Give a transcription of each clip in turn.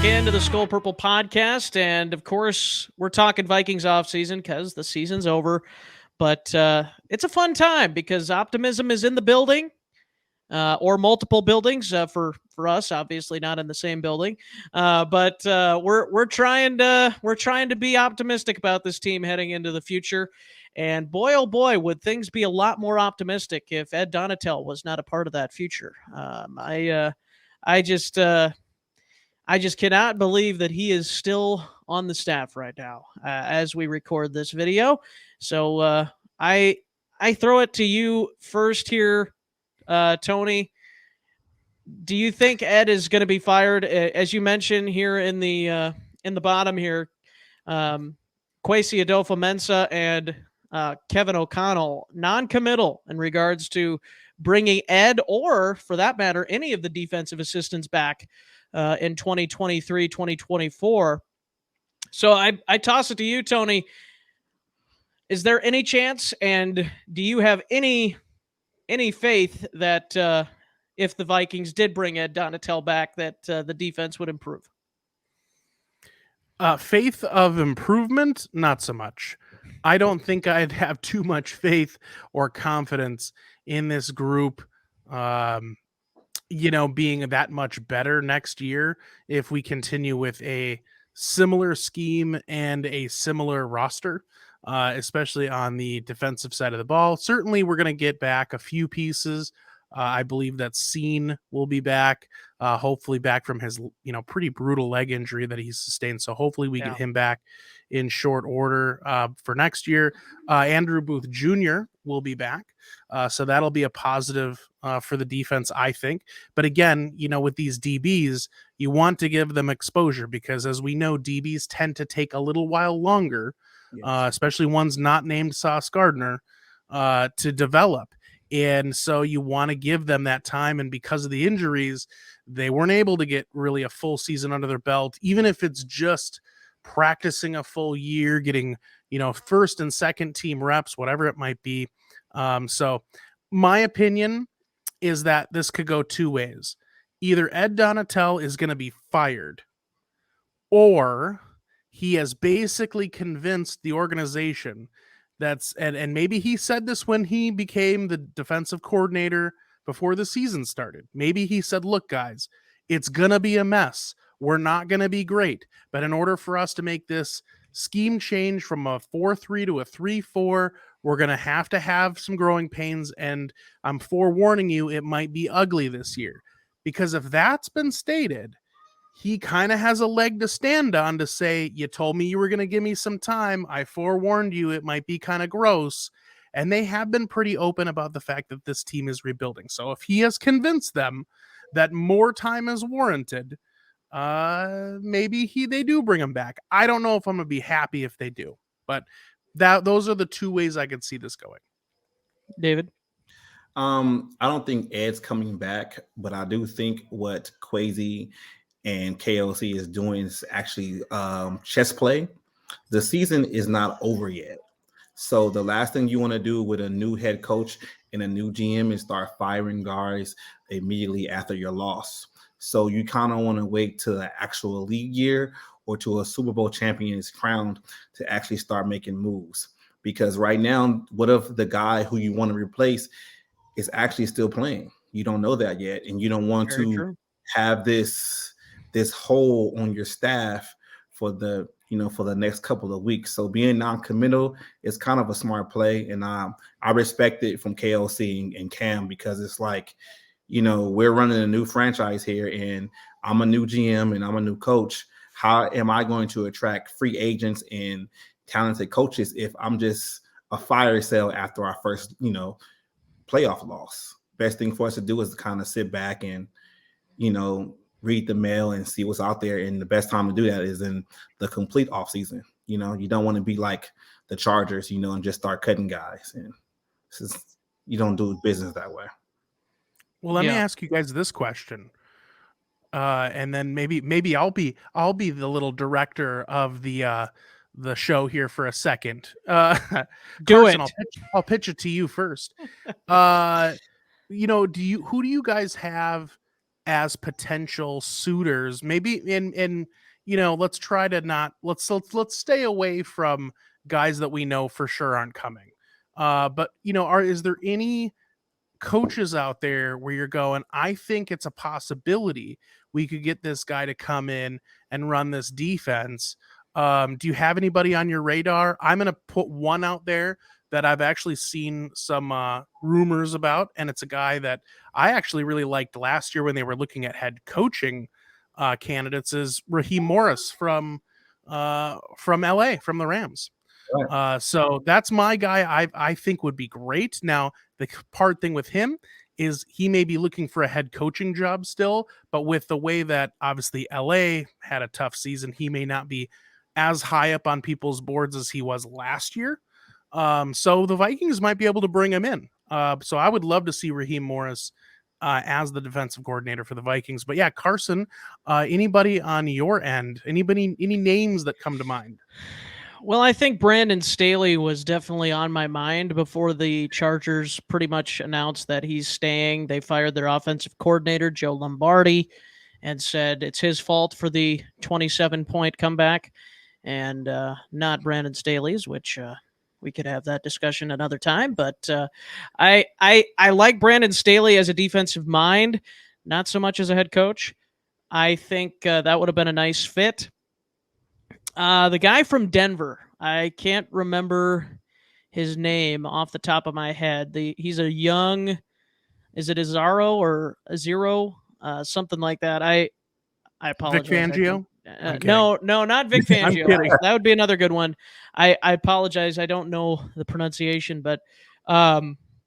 back into the Skol Purple podcast, and of course, we're talking Vikings offseason because the season's over. But it's a fun time because optimism is in the building, or multiple buildings for us. Obviously, not in the same building, but we're trying to be optimistic about this team heading into the future. And boy, oh boy, would things be a lot more optimistic if Ed Donatel was not a part of that future. I just I just cannot believe that he is still on the staff right now as we record this video. So I throw it to you first here, Tony. Do you think Ed is going to be fired? As you mentioned here in the bottom here, Kwesi Adofo-Mensah and Kevin O'Connell non-committal in regards to bringing Ed, or for that matter, any of the defensive assistants back in 2023, 2024. So I toss it to you, Tony. Is there any chance, and do you have any faith that if the Vikings did bring Ed Donatel back, that the defense would improve? Faith of improvement, not so much. I don't think I'd have too much faith or confidence in this group, being that much better next year if we continue with a similar scheme and a similar roster, especially on the defensive side of the ball. Certainly, we're going to get back a few pieces. I believe that Scene will be back, hopefully back from his, pretty brutal leg injury that he sustained. So hopefully we get him back in short order for next year. Andrew Booth Jr. will be back. So that'll be a positive for the defense, I think. But again, with these DBs, you want to give them exposure because, as we know, DBs tend to take a little while longer, especially ones not named Sauce Gardner, to develop. And so you want to give them that time. And because of the injuries, they weren't able to get really a full season under their belt, even if it's just practicing a full year, getting, first and second team reps, whatever it might be. So my opinion is that this could go two ways. Either Ed Donatel is going to be fired, or he has basically convinced the organization and maybe he said this when he became the defensive coordinator before the season started. Maybe he said, look, guys, it's going to be a mess. We're not going to be great. But in order for us to make this scheme change from a 4-3 to a 3-4, we're going to have some growing pains. And I'm forewarning you, it might be ugly this year. Because if that's been stated, he kind of has a leg to stand on to say, you told me you were going to give me some time. I forewarned you. It might be kind of gross. And they have been pretty open about the fact that this team is rebuilding. So if he has convinced them that more time is warranted, maybe they do bring him back. I don't know if I'm going to be happy if they do, but those are the two ways I could see this going. David? I don't think Ed's coming back, but I do think what Kwesi and KOC is doing is actually chess play. The season is not over yet. So the last thing you want to do with a new head coach and a new GM is start firing guys immediately after your loss. So you kind of want to wait till the actual league year or to a Super Bowl champion is crowned to actually start making moves. Because right now, what if the guy who you want to replace is actually still playing? You don't know that yet. And you don't want to have this hole on your staff for the next couple of weeks. So being non-committal is kind of a smart play. And I respect it from KLC and Cam, because it's like, we're running a new franchise here and I'm a new GM and I'm a new coach. How am I going to attract free agents and talented coaches if I'm just a fire sale after our first, playoff loss? Best thing for us to do is to kind of sit back and, read the mail and see what's out there. And the best time to do that is in the complete off season. You don't want to be like the Chargers, and just start cutting guys. And you don't do business that way. Well, let me ask you guys this question. And then maybe I'll be the little director of the show here for a second. Do Carson, it. I'll pitch it to you first. Who do you guys have as potential suitors. Maybe in let's try to not let's stay away from guys that we know for sure aren't coming. But is there any coaches out there where you're going, I think it's a possibility we could get this guy to come in and run this defense? Do you have anybody on your radar? I'm going to put one out there that I've actually seen some rumors about, and it's a guy that I actually really liked last year when they were looking at head coaching candidates, is Raheem Morris from LA, from the Rams. Right. So that's my guy I think would be great. Now, the part thing with him is he may be looking for a head coaching job still, but with the way that obviously LA had a tough season, he may not be as high up on people's boards as he was last year. So the Vikings might be able to bring him in. So I would love to see Raheem Morris as the defensive coordinator for the Vikings. But yeah, Carson, anybody on your end, any names that come to mind? Well, I think Brandon Staley was definitely on my mind before the Chargers pretty much announced that he's staying. They fired their offensive coordinator, Joe Lombardi, and said it's his fault for the 27-point comeback and not Brandon Staley's, which we could have that discussion another time. But I like Brandon Staley as a defensive mind, not so much as a head coach. I think that would have been a nice fit. The guy from Denver, I can't remember his name off the top of my head. He's a young, is it Azaro or Azero? Something like that. I apologize. Vic Fangio? No, not Vic I'm Fangio. kidding. That would be another good one. I apologize. I don't know the pronunciation, but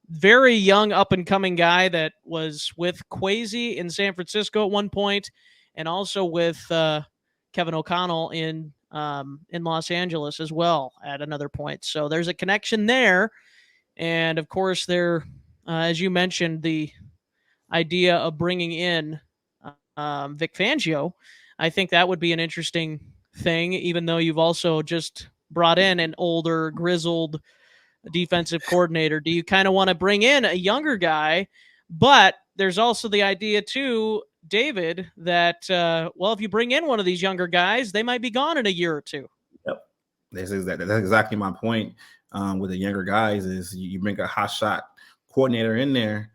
very young, up and coming guy that was with Kwesi in San Francisco at one point, and also with Kevin O'Connell in Los Angeles as well at another point. So there's a connection there, and of course, there, as you mentioned, the idea of bringing in Vic Fangio. I think that would be an interesting thing, even though you've also just brought in an older, grizzled defensive coordinator. Do you kind of want to bring in a younger guy? But there's also the idea, too, David, that, if you bring in one of these younger guys, they might be gone in a year or two. Yep. That's exactly my point with the younger guys is you bring a hot shot coordinator in there,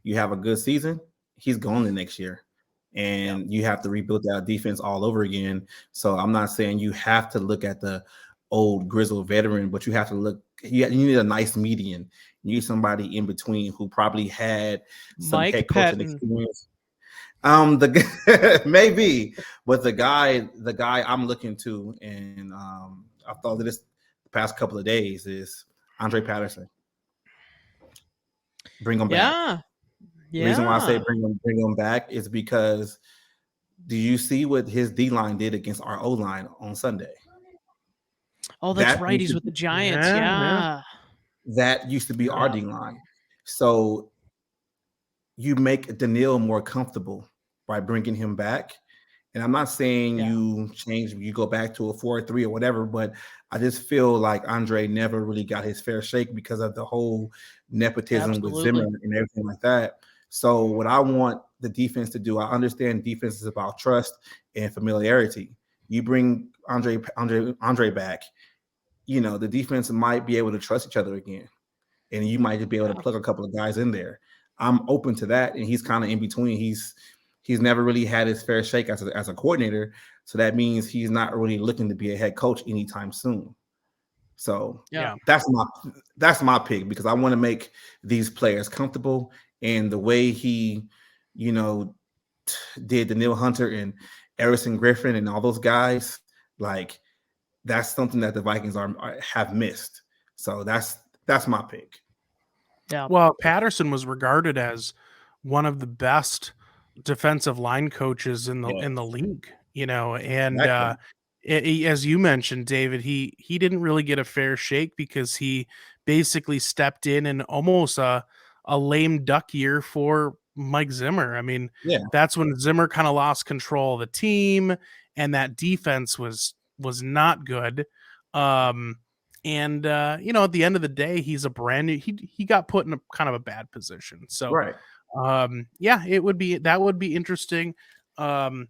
you have a good season, he's gone the next year. And you have to rebuild that defense all over again. So I'm not saying you have to look at the old grizzled veteran, but you have to look. You need a nice median. You need somebody in between who probably had some head coaching experience. Maybe, but the guy I'm looking to, and I've thought of this the past couple of days, is Andre Patterson. Bring him back. The reason why I say bring him back is because do you see what his D-line did against our O-line on Sunday? Oh, that's right. He's with the Giants. Yeah. That used to be our D-line. So you make Daniil more comfortable by bringing him back. And I'm not saying you go back to a 4-3 or whatever, but I just feel like Andre never really got his fair shake because of the whole nepotism with Zimmer and everything like that. So what I want the defense to do, I understand defense is about trust and familiarity. You bring Andre back, the defense might be able to trust each other again. And you might just be able to plug a couple of guys in there. I'm open to that. And he's kind of in between. He's never really had his fair shake as a coordinator. So that means he's not really looking to be a head coach anytime soon. So that's my pick because I want to make these players comfortable. And the way he, did Daniil Hunter and Erison Griffin and all those guys, like that's something that the Vikings have missed. So that's my pick. Yeah. Well, Patterson was regarded as one of the best defensive line coaches in the league, and exactly. As you mentioned, David, he didn't really get a fair shake because he basically stepped in almost a lame duck year for Mike Zimmer. I mean, that's when Zimmer kind of lost control of the team, and that defense was not good. And you know, at the end of the day, he's a brand new. He got put in a kind of a bad position. So Right. yeah, that would be interesting.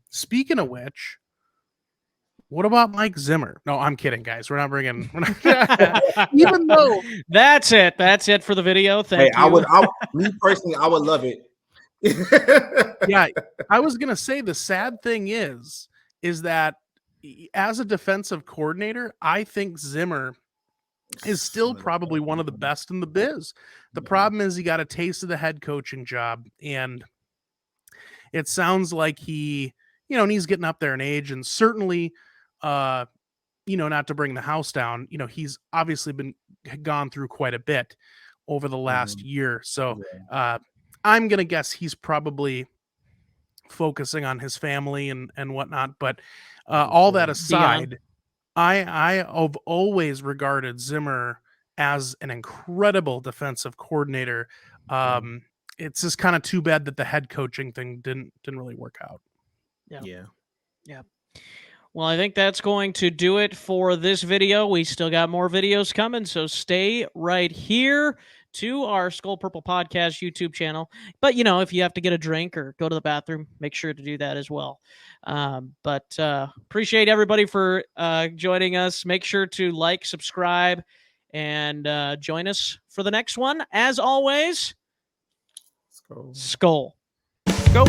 Speaking of which, what about Mike Zimmer? No, I'm kidding, guys. We're not bringing. Even though That's it for the video. Thank Hey, you. Me personally, I would love it. yeah, I was gonna say the sad thing is that as a defensive coordinator, I think Zimmer is still probably one of the best in the biz. The problem is he got a taste of the head coaching job, and it sounds like he, you know, and he's getting up there in age, and certainly, you know, not to bring the house down, you know, he's obviously gone through quite a bit over the last year. So I'm gonna guess he's probably focusing on his family and whatnot. But all that aside, I have always regarded Zimmer as an incredible defensive coordinator. It's just kind of too bad that the head coaching thing didn't really work out. Yeah. Well, I think that's going to do it for this video. We still got more videos coming, so stay right here to our Skol Purple Podcast YouTube channel. But, you know, if you have to get a drink or go to the bathroom, make sure to do that as well. But appreciate everybody for joining us. Make sure to like, subscribe, and join us for the next one. As always, Skol. Go.